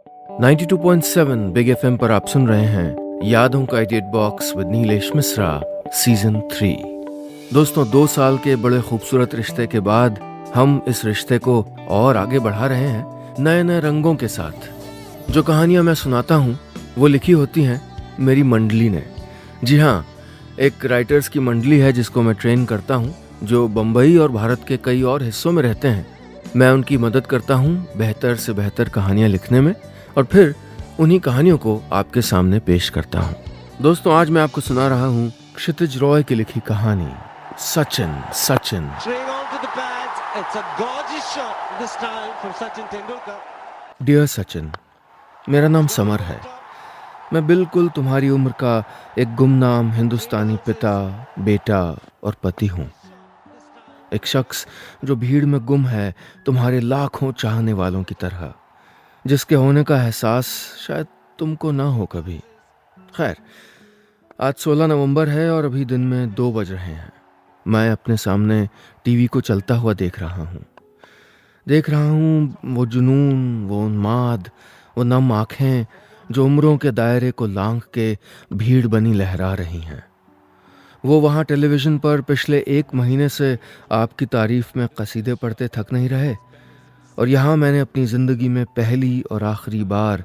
92.7 big FM पर आप सुन रहे हैं यादों का idiot box with Neelesh Mishra season 3। दोस्तों, 2 साल के बड़े खूबसूरत रिश्ते के बाद हम इस रिश्ते को और आगे बढ़ा रहे हैं नए नए रंगों के साथ। जो कहानियां मैं सुनाता हूं वो लिखी होती हैं मेरी मंडली ने। जी हाँ, एक राइटर्स की मंडली है जिसको मैं ट्रेन करता हूं, जो बम्बई और भारत के कई और हिस्सों में रहते हैं। मैं उनकी मदद करता हूं बेहतर से बेहतर कहानियां लिखने में और फिर उन्हीं कहानियों को आपके सामने पेश करता हूं। दोस्तों, आज मैं आपको सुना रहा हूं क्षितिज रॉय की लिखी कहानी सचिन। सचिन डियर सचिन, मेरा नाम समर है। मैं बिल्कुल तुम्हारी उम्र का एक गुमनाम हिंदुस्तानी पिता, बेटा और पति हूँ। एक शख्स जो भीड़ में गुम है, तुम्हारे लाखों चाहने वालों की तरह, जिसके होने का एहसास शायद तुमको ना हो कभी। खैर, आज 16 नवंबर है और अभी दिन में 2 बज रहे हैं। मैं अपने सामने टीवी को चलता हुआ देख रहा हूँ वो जुनून, वो उन्माद, वो नम आंखें जो उम्रों के दायरे को लांघ के भीड़ बनी लहरा रही हैं। वो वहाँ टेलीविज़न पर पिछले 1 महीने से आपकी तारीफ में कसीदे पढ़ते थक नहीं रहे, और यहाँ मैंने अपनी ज़िंदगी में पहली और आखिरी बार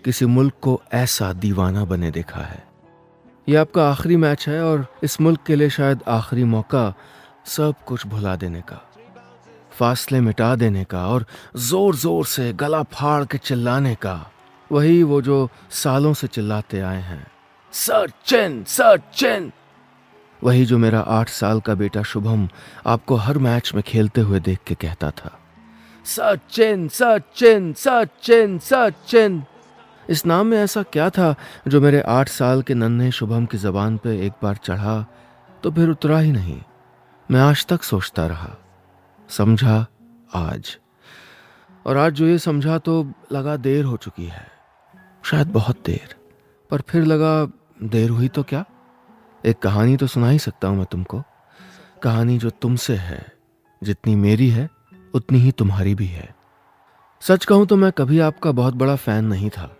किसी मुल्क को ऐसा दीवाना बने देखा है। ये आपका आखिरी मैच है और इस मुल्क के लिए शायद आखिरी मौका सब कुछ भुला देने का, फासले मिटा देने का और ज़ोर ज़ोर से गला फाड़ के चिल्लाने का। वही वो जो सालों से चिल्लाते आए हैं, सचिन सचिन। वही जो मेरा 8 साल का बेटा शुभम आपको हर मैच में खेलते हुए देख के कहता था, सचिन सचिन सचिन सचिन। इस नाम में ऐसा क्या था जो मेरे 8 साल के नन्हे शुभम की ज़बान पे एक बार चढ़ा तो फिर उतरा ही नहीं। मैं आज तक सोचता रहा, समझा आज, और आज जो ये समझा तो लगा देर हो चुकी है, शायद बहुत देर। पर फिर लगा देर हुई तो क्या, एक कहानी तो सुना ही सकता हूं मैं तुमको। कहानी जो तुमसे है, जितनी मेरी है उतनी ही तुम्हारी भी है। सच कहूं तो मैं कभी आपका बहुत बड़ा फैन नहीं था।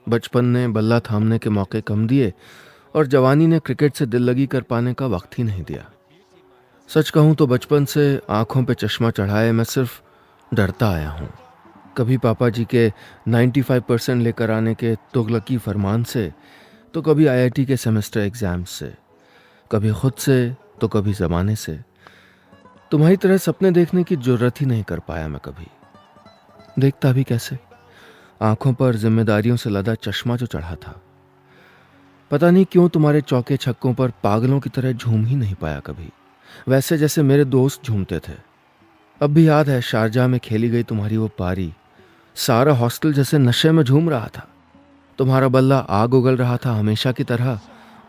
बचपन ने बल्ला थामने के मौके कम दिए और जवानी ने क्रिकेट से दिल लगी कर पाने का वक्त ही नहीं दिया। सच कहूं तो बचपन से आंखों पे चश्मा चढ़ाए मैं सिर्फ डरता आया हूं। कभी पापा जी के 95% लेकर आने के तुगलकी फरमान से, तो कभी आईआईटी के सेमेस्टर एग्जाम से, कभी खुद से तो कभी ज़माने से। तुम्हारी तरह सपने देखने की जुर्रत ही नहीं कर पाया मैं कभी। देखता भी कैसे, आंखों पर जिम्मेदारियों से लदा चश्मा जो चढ़ा था। पता नहीं क्यों तुम्हारे चौके छक्कों पर पागलों की तरह झूम ही नहीं पाया कभी, वैसे जैसे मेरे दोस्त झूमते थे। अब भी याद है शारजाह में खेली गई तुम्हारी वो पारी, सारा हॉस्टल जैसे नशे में झूम रहा था। तुम्हारा बल्ला आग उगल रहा था हमेशा की तरह,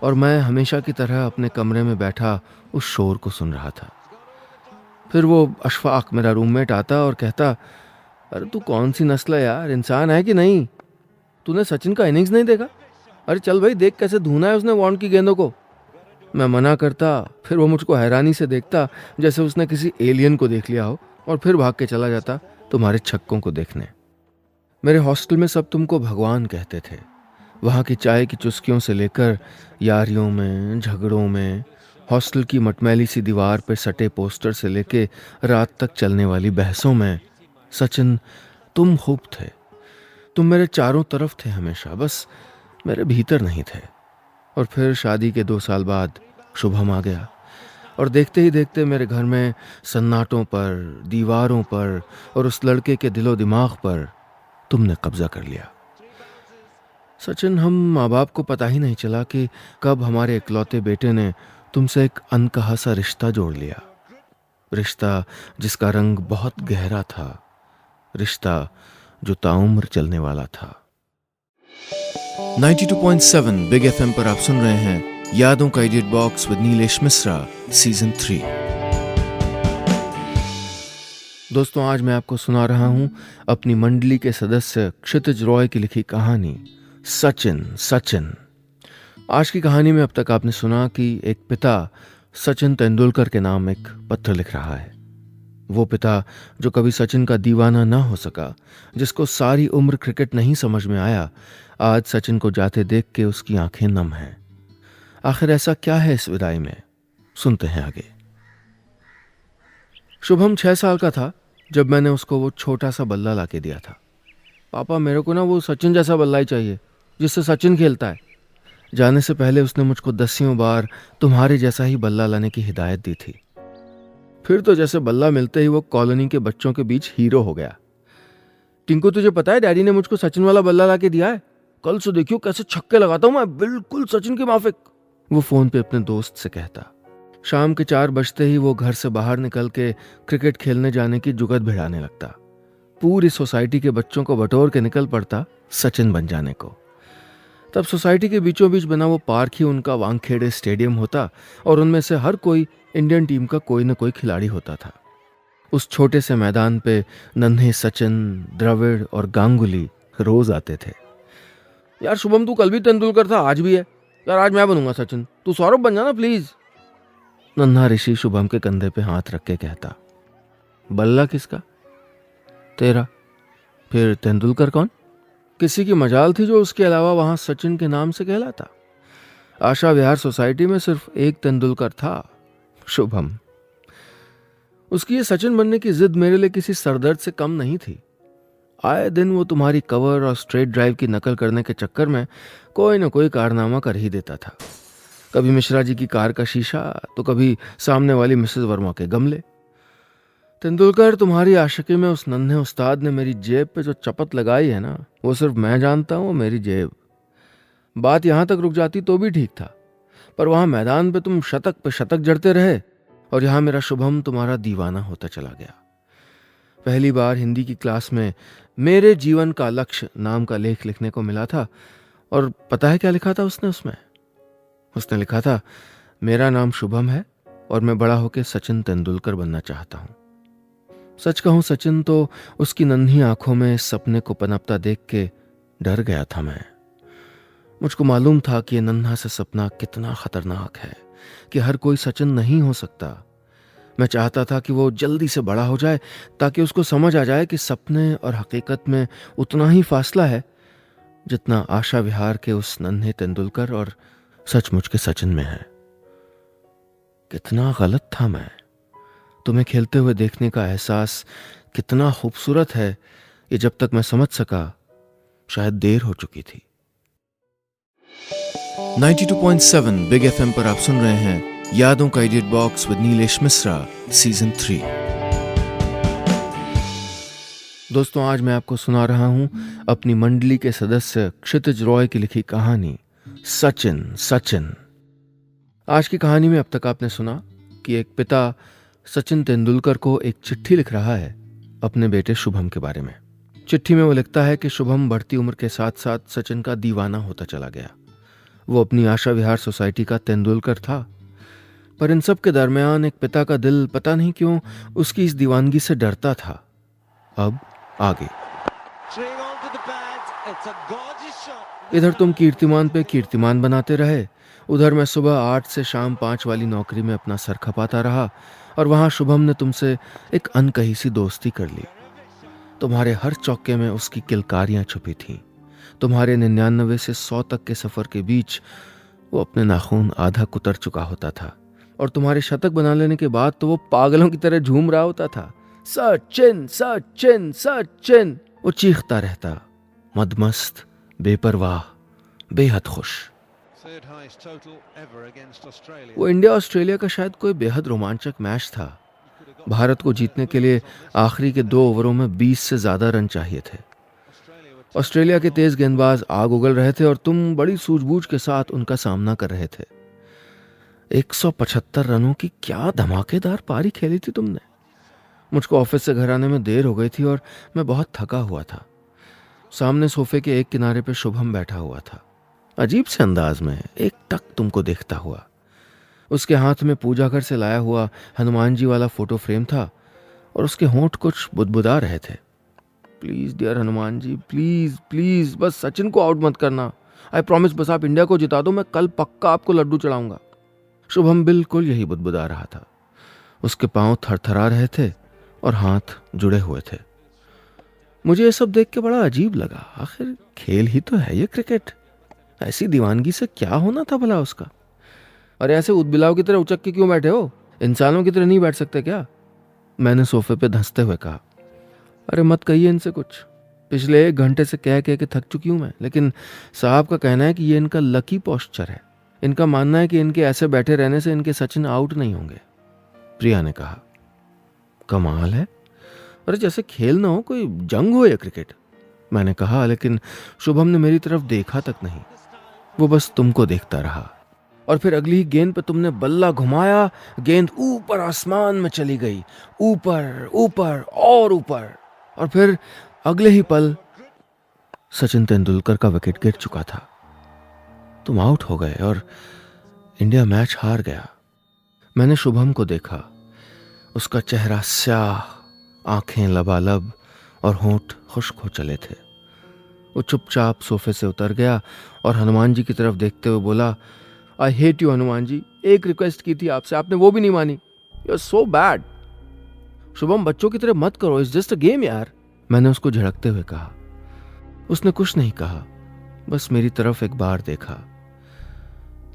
और मैं हमेशा की तरह अपने कमरे में बैठा उस शोर को सुन रहा था। फिर वो अशफाक मेरा रूममेट आता और कहता, अरे तू कौन सी नस्ल है यार, इंसान है कि नहीं? तूने सचिन का इनिंग्स नहीं देखा? अरे चल भाई देख कैसे धुना है उसने वार्न की गेंदों को। मैं मना करता, फिर वो मुझको हैरानी से देखता जैसे उसने किसी एलियन को देख लिया हो, और फिर भाग के चला जाता तुम्हारे छक्कों को देखने। मेरे हॉस्टल में सब तुमको भगवान कहते थे। वहाँ की चाय की चुस्कियों से लेकर यारियों में, झगड़ों में, हॉस्टल की मटमैली सी दीवार पर सटे पोस्टर से लेके रात तक चलने वाली बहसों में, सचिन तुम खूब थे। तुम मेरे चारों तरफ थे हमेशा, बस मेरे भीतर नहीं थे। और फिर शादी के 2 साल बाद शुभम आ गया, और देखते ही देखते मेरे घर में सन्नाटों पर, दीवारों पर और उस लड़के के दिलो दिमाग पर तुमने कब्जा कर लिया। सचिन, हम माँ बाप को पता ही नहीं चला कि कब हमारे इकलौते बेटे ने तुमसे एक अनकहा सा रिश्ता जोड़ लिया। रिश्ता जिसका रंग बहुत गहरा था, रिश्ता जो ताउम्र चलने वाला था। 92.7 बिग एफएम पर आप सुन रहे हैं यादों का idiot box with Neelesh Mishra season 3। दोस्तों, आज मैं आपको सुना रहा हूं अपनी मंडली के सदस्य क्षितिज रॉय की लिखी कहानी सचिन। सचिन। आज की कहानी में अब तक आपने सुना कि एक पिता सचिन तेंदुलकर के नाम एक पत्र लिख रहा है। वो पिता जो कभी सचिन का दीवाना ना हो सका, जिसको सारी उम्र क्रिकेट नहीं समझ में आया, आज सचिन को जाते देख के उसकी आंखें नम हैं। आखिर ऐसा क्या है इस विदाई में, सुनते हैं आगे। शुभम 6 साल का था जब मैंने उसको वो छोटा सा बल्ला ला के दिया था। पापा, मेरे को ना वो सचिन जैसा बल्ला ही चाहिए जिससे सचिन खेलता है। जाने से पहले उसने मुझको 10 बार तुम्हारे जैसा ही बल्ला लाने की हिदायत दी थी। फिर तो जैसे बल्ला मिलते ही वो कॉलोनी के बच्चों के बीच हीरो हो गया। टिंकू, तुझे पता है डैडी ने मुझको सचिन वाला बल्ला ला के दिया है। कल से देखियो कैसे छक्के लगाता हूं मैं, बिल्कुल सचिन के माफिक, वो फोन पे अपने दोस्त से कहता। शाम के 4 बजते ही वो घर से बाहर निकल के क्रिकेट खेलने जाने की जुगत भिड़ाने लगता। पूरी सोसाइटी के बच्चों को बटोर के निकल पड़ता सचिन बन जाने को। तब सोसाइटी के बीचों बीच बना वो पार्क ही उनका वानखेड़े स्टेडियम होता और उनमें से हर कोई इंडियन टीम का कोई न कोई खिलाड़ी होता था। उस छोटे से मैदान पे नन्हे सचिन, द्रविड़ और गांगुली रोज आते थे। यार शुभम, तू कल भी तेंदुलकर था, आज भी है। यार आज मैं बनूंगा सचिन, तू सौरभ बन जाना प्लीज, नन्हा ऋषि शुभम के कंधे पे हाथ रख के कहता। बल्ला किसका? तेरा। फिर तेंदुलकर कौन? किसी की मजाल थी जो उसके अलावा वहां सचिन के नाम से कहलाता। आशा विहार सोसाइटी में सिर्फ एक तेंदुलकर था, शुभम। उसकी ये सचिन बनने की जिद मेरे लिए किसी सरदर्द से कम नहीं थी। आए दिन वो तुम्हारी कवर और स्ट्रेट ड्राइव की नकल करने के चक्कर में कोई न कोई कारनामा कर ही देता था। कभी मिश्रा जी की कार का शीशा, तो कभी सामने वाली मिसेस वर्मा के गमले। तेंदुलकर, तुम्हारी आशिकी में उस नन्हे उस्ताद ने मेरी जेब पे जो चपत लगाई है ना, वो सिर्फ मैं जानता हूँ, मेरी जेब। बात यहां तक रुक जाती तो भी ठीक था, पर वहां मैदान पे तुम शतक पे शतक जड़ते रहे और यहां मेरा शुभम तुम्हारा दीवाना होता चला गया। पहली बार हिंदी की क्लास में मेरे जीवन का लक्ष्य नाम का लेख लिखने को मिला था, और पता है क्या लिखा था उसने उसने लिखा था, मेरा नाम शुभम है और मैं बड़ा होकर सचिन तेंदुलकर बनना चाहता हूं। सच कहूं, सचिन तो उसकी नन्ही आंखों में इस सपने को पनपता देख के डर गया था मैं। मुझको मालूम था कि यह नन्हा सा सपना कितना खतरनाक है, कि हर कोई सचिन नहीं हो सकता। मैं चाहता था कि वो जल्दी से बड़ा हो जाए ताकि उसको समझ आ जाए कि सपने और हकीकत में उतना ही फासला है जितना आशा विहार के उस नन्हे तेंदुलकर और सचमुच के सचिन में है। कितना गलत था मैं। तुम्हें खेलते हुए देखने का एहसास कितना खूबसूरत है, ये जब तक मैं समझ सका शायद देर हो चुकी थी। 92.7 बिग एफएम पर आप सुन रहे हैं यादों का idiot box with Neelesh Mishra, season 3। दोस्तों, आज मैं आपको सुना रहा हूं अपनी मंडली के सदस्य क्षितिज रॉय की लिखी कहानी सचिन। आज की कहानी में अब तक आपने सुना कि एक पिता सचिन तेंदुलकर को एक चिट्ठी लिख रहा है अपने बेटे शुभम के बारे में। चिट्ठी में वो लिखता है कि शुभम बढ़ती उम्र के साथ साथ सचिन का दीवाना होता चला गया। वो अपनी आशा विहार सोसाइटी का तेंदुलकर था, पर इन सब के दरमियान एक पिता का दिल पता नहीं क्यों उसकी इस दीवानगी से डरता था। अब आगे। इधर तुम कीर्तिमान पे कीर्तिमान बनाते रहे, उधर मैं सुबह 8 से शाम 5 वाली नौकरी में अपना सर खपाता रहा, और वहां शुभम ने तुमसे एक अनकही सी दोस्ती कर ली। तुम्हारे हर चौके में उसकी किलकारियां छुपी थीं। तुम्हारे 99 से 100 तक के सफर के बीच वो अपने नाखून आधा कुतर चुका होता था, और तुम्हारे शतक बना लेने के बाद तो वो पागलों की तरह झूम रहा होता था। सचिन सचिन सचिन, वो चीखता रहता, मदमस्त, बेपरवाह, बेहद खुश। वो इंडिया ऑस्ट्रेलिया का शायद कोई बेहद रोमांचक मैच था। भारत को जीतने के लिए आखिरी के 2 ओवरों में 20 से ज्यादा रन चाहिए थे। ऑस्ट्रेलिया के तेज गेंदबाज आग उगल रहे थे और तुम बड़ी सूझबूझ के साथ उनका सामना कर रहे थे। 175 रनों की क्या धमाकेदार पारी खेली थी तुमने। मुझको ऑफिस से घर आने में देर हो गई थी और मैं बहुत थका हुआ था। सामने सोफे के एक किनारे पे शुभम बैठा हुआ था, अजीब से अंदाज में एक टक तुमको देखता हुआ। उसके हाथ में पूजा घर से लाया हुआ हनुमान जी वाला फोटो फ्रेम था और उसके होंठ कुछ बुदबुदा रहे थे। Please dear Hanuman ji, please please, बस सचिन को आउट मत करना। आई प्रॉमिस, बस आप इंडिया को जिता दो, मैं कल पक्का आपको लड्डू चढ़ाऊंगा। शुभम बिल्कुल यही बुदबुदा रहा था। उसके पांव थरथरा रहे थे और हाथ जुड़े हुए थे। मुझे ये सब देख के बड़ा अजीब लगा। आखिर खेल ही तो है ये क्रिकेट, ऐसी दीवानगी से क्या होना था भला उसका। अरे ऐसे उदबिलाव की तरह उचक के क्यों बैठे हो? इंसानों की तरह नहीं बैठ सकते क्या? मैंने सोफे पे धंसते हुए कहा। अरे मत कहिए इनसे कुछ, पिछले 1 घंटे से कह कह के थक चुकी हूं मैं। लेकिन साहब का कहना है कि ये इनका लकी पोस्चर है। इनका मानना है कि इनके ऐसे बैठे रहने से इनके सचिन आउट नहीं होंगे। प्रिया ने कहा। कमाल है, अरे जैसे खेल ना हो, कोई जंग हो या क्रिकेट। मैंने कहा, लेकिन शुभम ने मेरी तरफ देखा तक नहीं। वो बस तुमको देखता रहा। और फिर अगली ही गेंद पे तुमने बल्ला घुमाया, गेंद ऊपर आसमान में चली गई, ऊपर ऊपर और ऊपर। और फिर अगले ही पल सचिन तेंदुलकर का विकेट गिर चुका था। तुम आउट हो गए और इंडिया मैच हार गया। मैंने शुभम को देखा। उसका चेहरा स्याह, आंखें लबालब और होंठ खुश्क हो चले थे। वो चुपचाप सोफे से उतर गया और हनुमान जी की तरफ देखते हुए बोला, I hate you Hanuman ji, एक रिक्वेस्ट की थी आपसे, आपने वो भी नहीं मानी। You are so bad. Shubham, बच्चों की तरह मत करो, इट्स जस्ट अ गेम यार। मैंने उसको झड़कते हुए कहा। उसने कुछ नहीं कहा, बस मेरी तरफ एक बार देखा।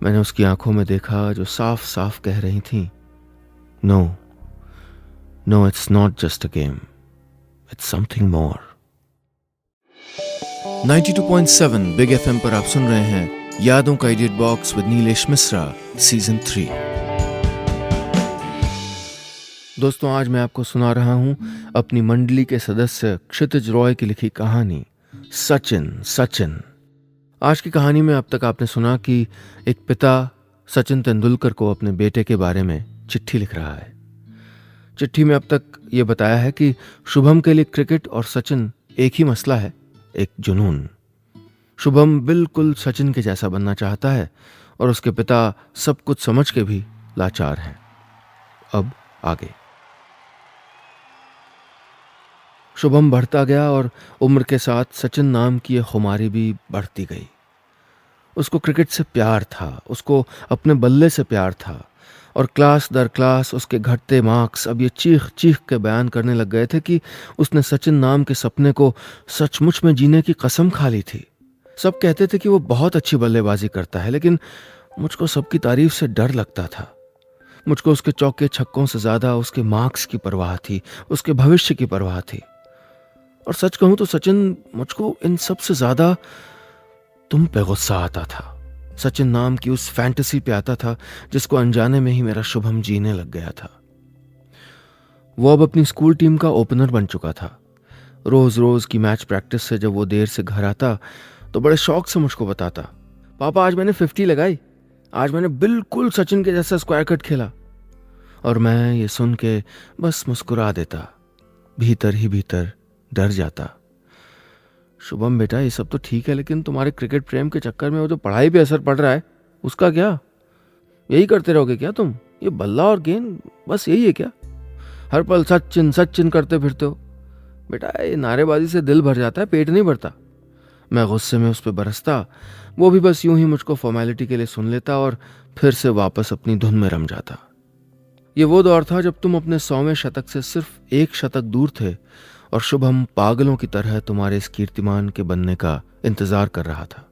मैंने उसकी आंखों में देखा जो साफ साफ कह रही थी, no no, it's not just a game, it's something more. 92.7 big FM पर आप सुन रहे हैं यादों का idiot box with Neelesh Mishra, season 3। दोस्तों, आज मैं आपको सुना रहा हूं अपनी मंडली के सदस्य क्षितिज रॉय की लिखी कहानी सचिन सचिन। आज की कहानी में अब तक आपने सुना कि एक पिता सचिन तेंदुलकर को अपने बेटे के बारे में चिट्ठी लिख रहा है। चिट्ठी में अब तक ये बताया है कि शुभम के लिए क्रिकेट और सचिन एक ही मसला है, एक जुनून। शुभम बिल्कुल सचिन के जैसा बनना चाहता है और उसके पिता सब कुछ समझ के भी लाचार हैं। अब आगे। शुभम बढ़ता गया और उम्र के साथ सचिन नाम की यह खुमारी भी बढ़ती गई। उसको क्रिकेट से प्यार था, उसको अपने बल्ले से प्यार था, और क्लास दर क्लास उसके घटते मार्क्स अब ये चीख चीख के बयान करने लग गए थे कि उसने सचिन नाम के सपने को सचमुच में जीने की कसम खा ली थी। सब कहते थे कि वो बहुत अच्छी बल्लेबाजी करता है, लेकिन मुझको सबकी तारीफ से डर लगता था। मुझको उसके चौके छक्कों से ज्यादा उसके मार्क्स की परवाह थी, उसके भविष्य की परवाह थी। और सच कहूं तो सचिन, मुझको इन सब से ज्यादा तुम पे गुस्सा आता था। सचिन नाम की उस फैंटेसी पे आता था जिसको अनजाने में ही मेरा शुभम जीने लग गया था। वो अब अपनी स्कूल टीम का ओपनर बन चुका था। रोज रोज की मैच प्रैक्टिस से जब वो देर से घर आता तो बड़े शौक से मुझको बताता, पापा आज मैंने 50 लगाई, आज मैंने बिल्कुल सचिन के जैसा स्क्वायर कट खेला। और मैं ये सुन के बस मुस्कुरा देता, भीतर ही भीतर डर जाता। शुभम बेटा, ये सब तो ठीक है, लेकिन तुम्हारे क्रिकेट प्रेम के चक्कर में वो जो पढ़ाई पे असर पड़ रहा है उसका क्या? यही करते रहोगे क्या तुम? ये बल्ला और गेंद बस यही है क्या? हर पल सचिन सचिन करते फिरते हो। बेटा, ये नारेबाजी से दिल भर जाता है, पेट नहीं भरता। मैं गुस्से में उस पर बरसता, वो भी बस यूं ही मुझको फॉर्मेलिटी के लिए सुन लेता और फिर से वापस अपनी धुन में रम जाता। ये वो दौर था जब तुम अपने 100वें शतक से सिर्फ 1 शतक दूर थे और शुभम पागलों की तरह तुम्हारे इस कीर्तिमान के बनने का इंतजार कर रहा था।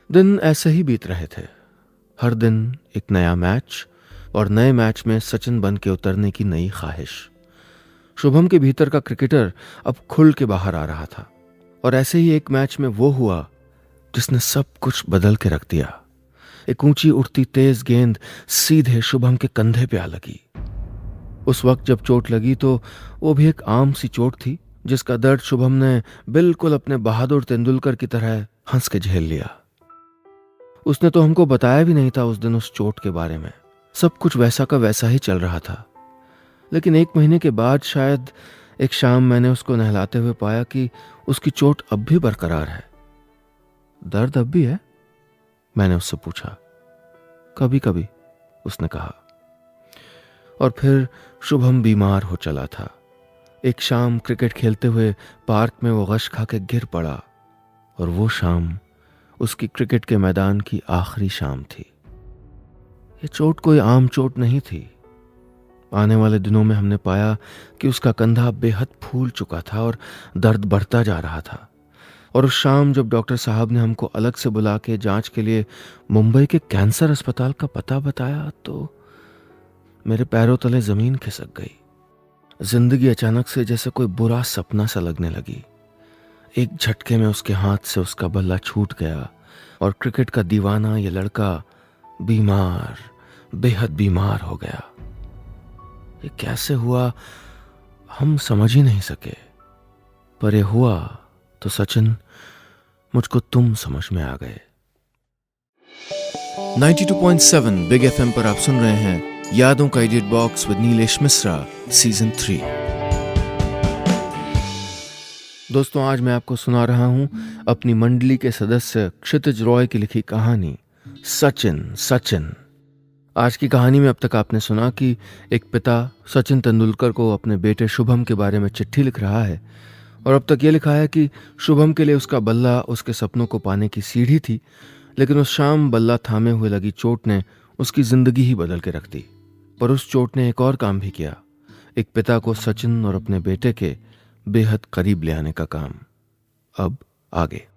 दिन ऐसे ही बीत रहे थे, हर दिन एक नया मैच और नए मैच में सचिन बन के उतरने की नई ख्वाहिश। शुभम के भीतर का क्रिकेटर अब खुल के बाहर आ रहा था, और ऐसे ही एक मैच में वो हुआ जिसने सब कुछ बदल के रख दिया। एक ऊंची उठती तेज गेंद सीधे शुभम के कंधे पे आ लगी। उस वक्त जब चोट लगी तो वो भी एक आम सी चोट थी, जिसका दर्द शुभम ने बिल्कुल अपने बहादुर तेंदुलकर की तरह हंस के झेल लिया। उसने तो हमको बताया भी नहीं था उस दिन उस चोट के बारे में। सब कुछ वैसा का वैसा ही चल रहा था। लेकिन 1 महीने के बाद शायद एक शाम मैंने उसको नहलाते हुए पाया कि उसकी चोट अब भी बरकरार है। दर्द अब भी है? मैंने उससे पूछा। कभी कभी, उसने कहा। और फिर शुभम बीमार हो चला था। एक शाम क्रिकेट खेलते हुए पार्क में वो गश खा के गिर पड़ा, और वो शाम उसकी क्रिकेट के मैदान की आखिरी शाम थी। ये चोट कोई आम चोट नहीं थी। आने वाले दिनों में हमने पाया कि उसका कंधा बेहद फूल चुका था और दर्द बढ़ता जा रहा था। और उस शाम जब डॉक्टर साहब ने हमको अलग से बुला के जांच के लिए मुंबई के कैंसर अस्पताल का पता बताया तो मेरे पैरों तले जमीन खिसक गई। जिंदगी अचानक से जैसे कोई बुरा सपना सा लगने लगी। एक झटके में उसके हाथ से उसका बल्ला छूट गया और क्रिकेट का दीवाना ये लड़का बीमार, बेहद बीमार हो गया। ये कैसे हुआ हम समझ ही नहीं सके, पर ये हुआ तो सचिन मुझको तुम समझ में आ गए। 92.7 बिग एफएम पर आप सुन रहे हैं यादों का idiot box with Neelesh Mishra season 3। दोस्तों, आज मैं आपको सुना रहा हूं अपनी मंडली के सदस्य क्षितिज रॉय की लिखी कहानी सचिन। आज की कहानी में अब तक आपने सुना कि एक पिता सचिन तेंदुलकर को अपने बेटे शुभम के बारे में चिट्ठी लिख रहा है और अब तक ये लिखा है कि शुभम के लिए उसका बल्ला उसके सपनों को पाने की सीढ़ी थी, लेकिन उस शाम बल्ला थामे हुए लगी चोट ने उसकी जिंदगी ही बदल के रख दी। पर उस चोट ने एक और काम भी किया, एक पिता को सचिन और अपने बेटे के बेहद करीब ले आने का काम। अब आगे।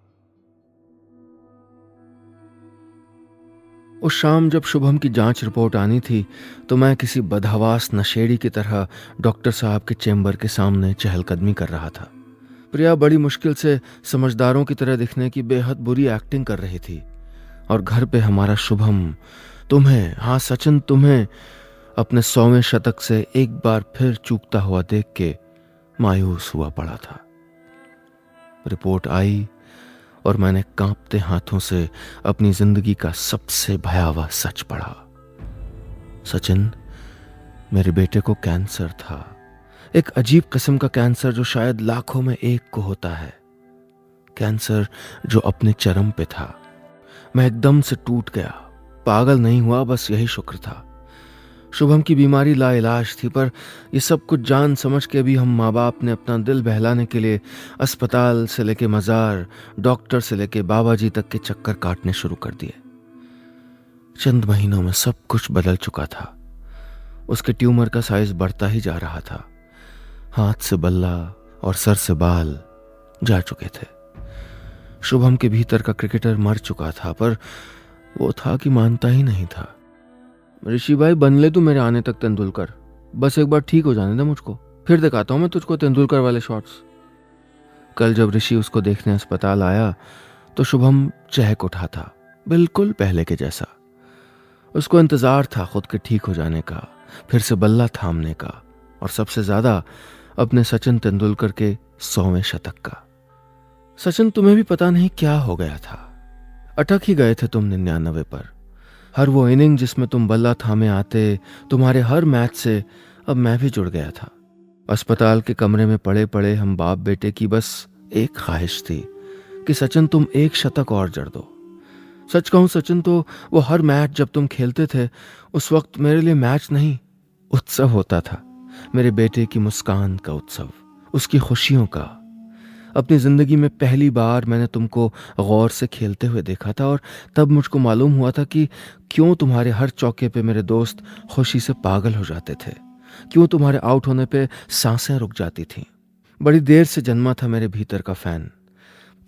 उस शाम जब शुभम की जांच रिपोर्ट आनी थी तो मैं किसी बदहवास नशेड़ी की तरह डॉक्टर साहब के चेंबर के सामने चहलकदमी कर रहा था। प्रिया बड़ी मुश्किल से समझदारों की तरह दिखने की बेहद बुरी एक्टिंग कर रही थी और घर पे हमारा शुभम तुम्हें, हाँ सचिन, तुम्हें अपने 100वें शतक से एक बार फिर चूकता हुआ देख के मायूस हुआ पड़ा था। रिपोर्ट आई और मैंने कांपते हाथों से अपनी जिंदगी का सबसे भयावह सच पढ़ा। सचिन, मेरे बेटे को कैंसर था, एक अजीब किस्म का कैंसर जो शायद लाखों में एक को होता है। कैंसर जो अपने चरम पे था। मैं एकदम से टूट गया, पागल नहीं हुआ, बस यही शुक्र था। शुभम की बीमारी लाइलाज थी, पर ये सब कुछ जान समझ के भी हम माँ बाप ने अपना दिल बहलाने के लिए अस्पताल से लेके मजार, डॉक्टर से लेके बाबा जी तक के चक्कर काटने शुरू कर दिए। चंद महीनों में सब कुछ बदल चुका था। उसके ट्यूमर का साइज बढ़ता ही जा रहा था। हाथ से बल्ला और सर से बाल जा चुके थे। शुभम के भीतर का क्रिकेटर मर चुका था, पर वो था कि मानता ही नहीं था। ऋषि भाई, बन ले तू मेरे आने तक तेंदुलकर, बस एक बार ठीक हो जाने दे मुझको, फिर दिखाता हूं मैं तुझको तेंदुलकर वाले शॉट्स। कल जब ऋषि उसको देखने अस्पताल आया तो शुभम चहक उठा था, बिल्कुल पहले के जैसा। उसको इंतजार था खुद के ठीक हो जाने का, फिर से बल्ला थामने का और सबसे ज्यादा अपने सचिन तेंदुलकर के 100वें शतक का। सचिन, तुम्हें भी पता नहीं क्या हो गया था। अटक ही गए थे तुम 99 पर। हर वो इनिंग जिसमें तुम बल्ला थामे आते, तुम्हारे हर मैच से अब मैं भी जुड़ गया था। अस्पताल के कमरे में पड़े पड़े हम बाप बेटे की बस एक ख्वाहिश थी कि सचिन तुम एक शतक और जड़ दो। सच कहूं सचिन, तो वो हर मैच जब तुम खेलते थे उस वक्त मेरे लिए मैच नहीं, उत्सव होता था। मेरे बेटे की मुस्कान का उत्सव, उसकी खुशियों का। अपनी जिंदगी में पहली बार मैंने तुमको गौर से खेलते हुए देखा था और तब मुझको मालूम हुआ था कि क्यों तुम्हारे हर चौके पे मेरे दोस्त खुशी से पागल हो जाते थे, क्यों तुम्हारे आउट होने पे सांसें रुक जाती थीं। बड़ी देर से जन्मा था मेरे भीतर का फैन,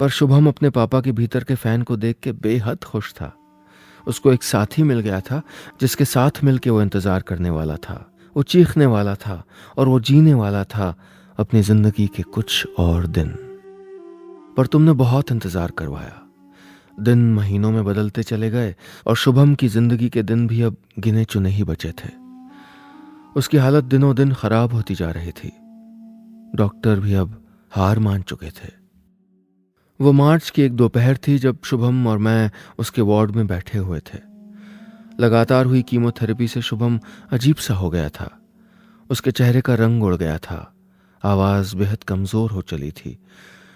पर शुभम अपने पापा के भीतर के फैन को देख के बेहद खुश था। उसको एक साथी मिल गया था जिसके साथ मिलके वो इंतजार करने वाला था, वो चीखने वाला था और वो जीने वाला था अपनी जिंदगी के कुछ और दिन। पर तुमने बहुत इंतजार करवाया। दिन महीनों में बदलते चले गए और शुभम की जिंदगी के दिन भी अब गिने चुने ही बचे थे। उसकी हालत दिनों दिन खराब होती जा रही थी। डॉक्टर भी अब हार मान चुके थे। वो मार्च की एक दोपहर थी जब शुभम और मैं उसके वार्ड में बैठे हुए थे। लगातार हुई कीमोथेरेपी से शुभम अजीब सा हो गया था। उसके चेहरे का रंग उड़ गया था, आवाज बेहद कमजोर हो चली थी,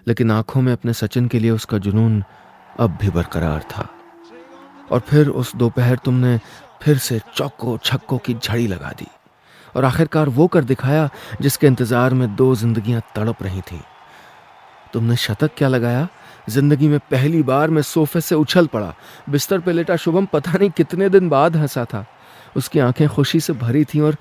लेकिन आंखों में अपने सचिन के लिए उसका जुनून अब भी बरकरार था। और फिर उस दोपहर तुमने फिर से चौको छक्कों की झड़ी लगा दी और आखिरकार वो कर दिखाया जिसके इंतजार में 2 जिंदगियां तड़प रही थी। तुमने शतक क्या लगाया, जिंदगी में पहली बार मैं सोफे से उछल पड़ा। बिस्तर पे लेटा शुभम पता नहीं कितने दिन बाद हंसा था। उसकी आंखें खुशी से भरी थी और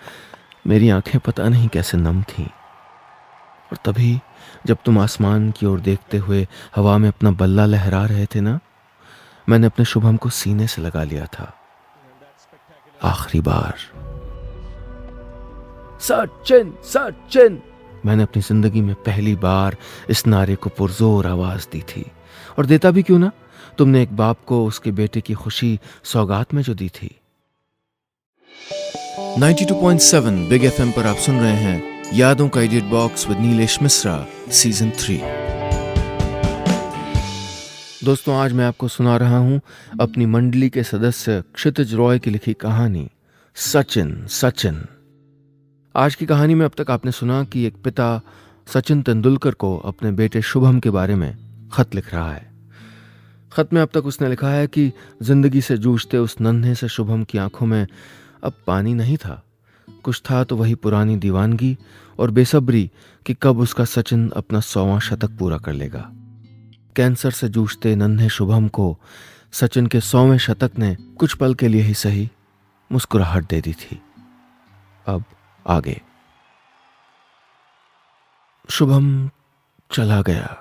मेरी आंखें पता नहीं कैसे नम थीं। और तभी जब तुम आसमान की ओर देखते हुए हवा में अपना बल्ला लहरा रहे थे ना, मैंने अपने शुभम को सीने से लगा लिया था आखिरी बार। सचिन सचिन, मैंने अपनी जिंदगी में पहली बार इस नारे को पुरजोर आवाज दी थी। और देता भी क्यों ना, तुमने एक बाप को उसके बेटे की खुशी सौगात में जो दी थी। 92.7 बिग एफएम पर आप सुन रहे हैं यादों का idiot box with Neelesh Mishra season 3। दोस्तों, आज मैं आपको सुना रहा हूं अपनी मंडली के सदस्य क्षितिज रॉय की लिखी कहानी सचिन सचिन। आज की कहानी में अब तक आपने सुना कि एक पिता सचिन तेंदुलकर को अपने बेटे शुभम के बारे में खत लिख रहा है। खत में अब तक उसने लिखा है कि जिंदगी से जूझते उस नन्हे से शुभम की आंखों में अब पानी नहीं था। कुछ था तो वही पुरानी दीवानगी और बेसब्री कि कब उसका सचिन अपना 100वां शतक पूरा कर लेगा। कैंसर से जूझते नन्हे शुभम को सचिन के 100वें शतक ने कुछ पल के लिए ही सही मुस्कुराहट दे दी थी। अब आगे। शुभम चला गया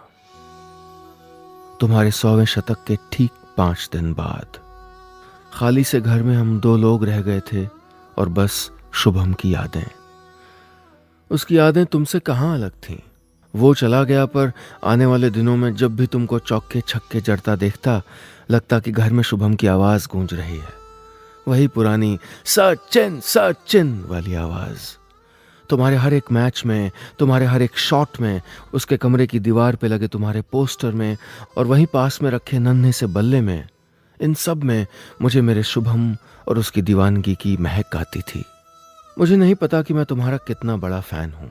तुम्हारे 100वें शतक के ठीक 5 दिन बाद। खाली से घर में हम 2 लोग रह गए थे और बस शुभम की यादें। उसकी यादें तुमसे कहाँ अलग थीं। वो चला गया, पर आने वाले दिनों में जब भी तुमको चौके छक्के जड़ता देखता, लगता कि घर में शुभम की आवाज गूंज रही है। वही पुरानी सचिन सचिन वाली आवाज। तुम्हारे हर एक मैच में, तुम्हारे हर एक शॉट में, उसके कमरे की दीवार पे लगे तुम्हारे पोस्टर में और वहीं पास में रखे नन्हे से बल्ले में, इन सब में मुझे मेरे शुभम और उसकी दीवानगी की महक आती थी। मुझे नहीं पता कि मैं तुम्हारा कितना बड़ा फैन हूं।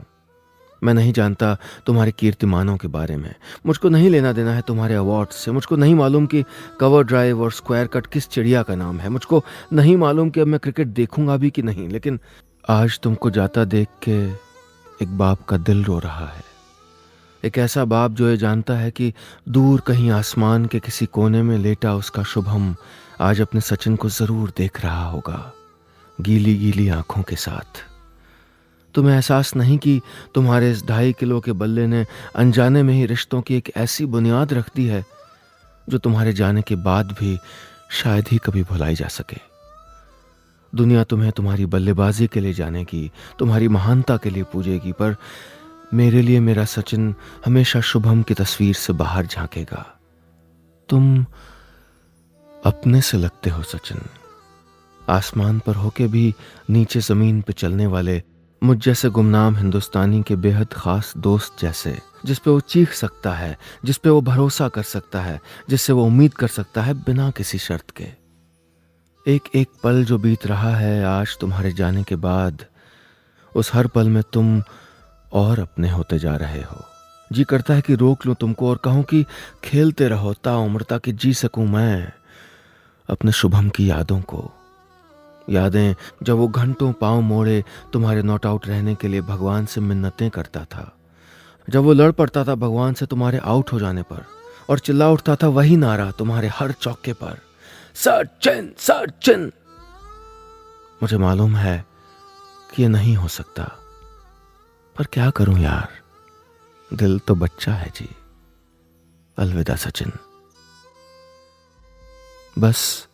मैं नहीं जानता तुम्हारे कीर्तिमानों के बारे में। मुझको नहीं लेना देना है तुम्हारे अवार्ड्स से। मुझको नहीं मालूम कि कवर ड्राइव और स्क्वायर कट किस चिड़िया का नाम है। मुझको नहीं मालूम कि अब मैं क्रिकेट देखूंगा भी कि नहीं। लेकिन आज तुमको जाता देख के एक बाप का दिल रो रहा है। एक ऐसा बाप जो ये जानता है कि दूर कहीं आसमान के किसी कोने में लेटा उसका शुभम आज अपने सचिन को जरूर देख रहा होगा, गीली गीली आंखों के साथ। तुम्हें एहसास नहीं कि तुम्हारे इस 2.5 किलो के बल्ले ने अनजाने में ही रिश्तों की एक ऐसी बुनियाद रख दी है जो तुम्हारे जाने के बाद भी शायद ही कभी भुलाई जा सके। दुनिया तुम्हें तुम्हारी बल्लेबाजी के लिए जानेगी, तुम्हारी महानता के लिए पूजेगी, पर मेरे लिए मेरा सचिन हमेशा शुभम की तस्वीर से बाहर झांकेगा। तुम अपने से लगते हो सचिन, आसमान पर होके भी नीचे जमीन पे चलने वाले मुझ जैसे गुमनाम हिंदुस्तानी के बेहद खास दोस्त जैसे, जिस पे वो चीख सकता है, जिस पे वो भरोसा कर सकता है, जिससे वो उम्मीद कर सकता है बिना किसी शर्त के। एक एक पल जो बीत रहा है आज तुम्हारे जाने के बाद, उस हर पल में तुम और अपने होते जा रहे हो। जी करता है कि रोक लूं तुमको और कहूं कि खेलते रहो ताउम्र, ताकि जी सकूं मैं अपने शुभम की यादों को। यादें जब वो घंटों पांव मोड़े तुम्हारे नॉट आउट रहने के लिए भगवान से मिन्नतें करता था, जब वो लड़ पड़ता था भगवान से तुम्हारे आउट हो जाने पर और चिल्ला उठता था वही नारा तुम्हारे हर चौके पर, सचिन सचिन। मुझे मालूम है कि ये नहीं हो सकता, पर क्या करूं यार, दिल तो बच्चा है जी। अलविदा सचिन। बस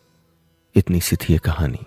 इतनी सी थी ये कहानी।